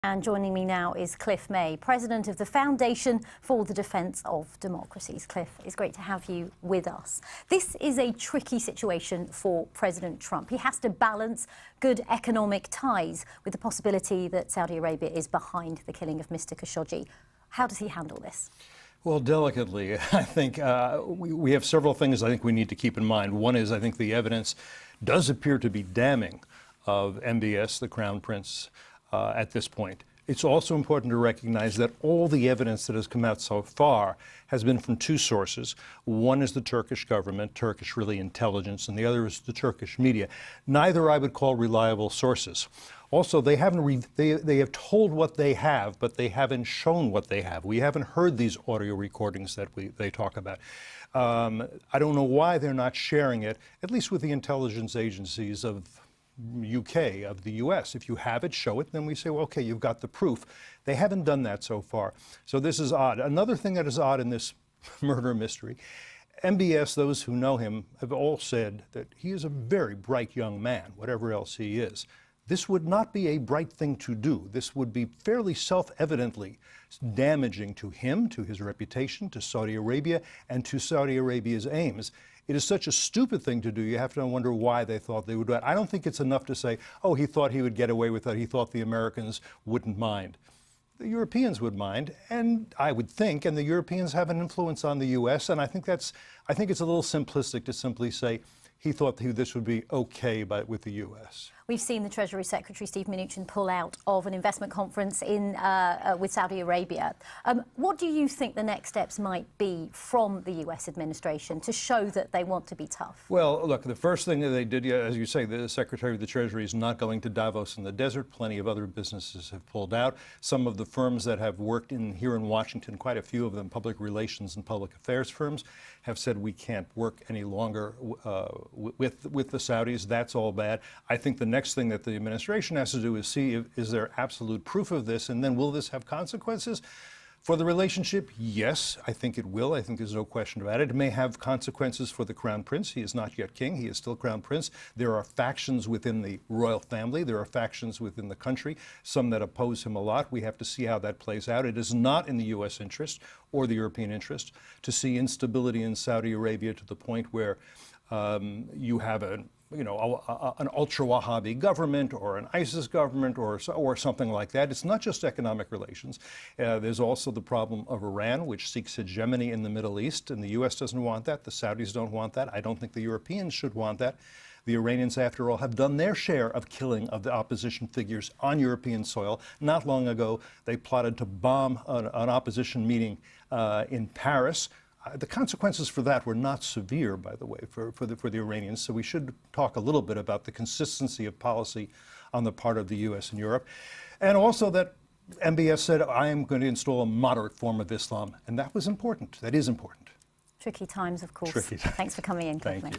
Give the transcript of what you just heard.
And joining me now is Cliff May, President of the Foundation for the Defence of Democracies. Cliff, it's great to have you with us. This is a tricky situation for President Trump. He has to balance good economic ties with the possibility that Saudi Arabia is behind the killing of Mr. Khashoggi. How does he handle this? Well, delicately. I think we have several things I think we need to keep in mind. One is I think the evidence does appear to be damning of MBS, the Crown Prince, at this point. It's also important to recognize that all the evidence that has come out so far has been from two sources. One is the Turkish government, Turkish really intelligence, and the other is the Turkish media. Neither I would call reliable sources. Also, they have told what they have, but they haven't shown what they have. We haven't heard these audio recordings that they talk about. I don't know why they're not sharing it, at least with the intelligence agencies of UK, of the U.S. If you have it, show it, then we say, well, okay, you've got the proof. They haven't done that so far. So this is odd. Another thing that is odd in this murder mystery, MBS, those who know him, have all said that he is a very bright young man, whatever else he is. This would not be a bright thing to do. This would be fairly self-evidently damaging to him, to his reputation, to Saudi Arabia, and to Saudi Arabia's aims. It is such a stupid thing to do. You have to wonder why they thought they would do it. I don't think it's enough to say, oh, he thought he would get away with it. He thought the Americans wouldn't mind. The Europeans would mind, and I would think, and the Europeans have an influence on the U.S., and I think it's a little simplistic to simply say he thought this would be okay with the U.S. We've seen the Treasury Secretary, Steve Mnuchin, pull out of an investment conference with Saudi Arabia. What do you think the next steps might be from the U.S. administration to show that they want to be tough? Well, look, the first thing that they did, as you say, the Secretary of the Treasury is not going to Davos in the desert. Plenty of other businesses have pulled out. Some of the firms that have worked here in Washington, quite a few of them, public relations and public affairs firms, have said we can't work any longer with the Saudis. That's all bad. I think the next thing that the administration has to do is see is there absolute proof of this, and then will this have consequences for the relationship? Yes, I think it will. I think there's no question about it. It may have consequences for the Crown Prince. He is not yet king. He is still Crown Prince. There are factions within the royal family. There are factions within the country, some that oppose him a lot. We have to see how that plays out. It is not in the U.S. interest or the European interest to see instability in Saudi Arabia to the point where you have an ultra-Wahhabi government or an ISIS government or something like that. It's not just economic relations. There's also the problem of Iran, which seeks hegemony in the Middle East, and the U.S. doesn't want that. The Saudis don't want that. I don't think the Europeans should want that. The Iranians, after all, have done their share of killing of the opposition figures on European soil. Not long ago, they plotted to bomb an opposition meeting in Paris. The consequences for that were not severe, by the way, for the Iranians. So we should talk a little bit about the consistency of policy on the part of the U.S. and Europe. And also that MBS said, I am going to install a moderate form of Islam. And that was important. That is important. Tricky times, of course. Tricky times. Thanks for coming in, Cliff May. Thank you.